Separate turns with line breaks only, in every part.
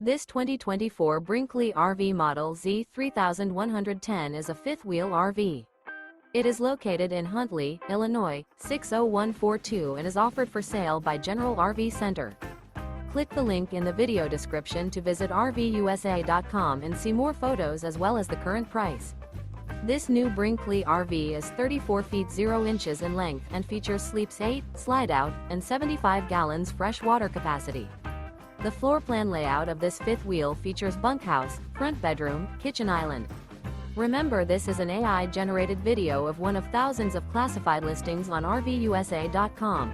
This 2024 Brinkley RV Model Z 3110 is a fifth-wheel RV. It is located in Huntley, Illinois, 60142 and is offered for sale by General RV Center. Click the link in the video description to visit RVUSA.com and see more photos as well as the current price. This new Brinkley RV is 34 feet 0 inches in length and features sleeps 8, slide-out, and 75 gallons fresh water capacity. The floor plan layout of this fifth wheel features bunkhouse, front bedroom, kitchen island. Remember, this is an AI-generated video of one of thousands of classified listings on RVUSA.com.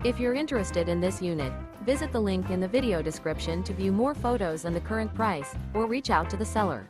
If you're interested in this unit, visit the link in the video description to view more photos and the current price, or reach out to the seller.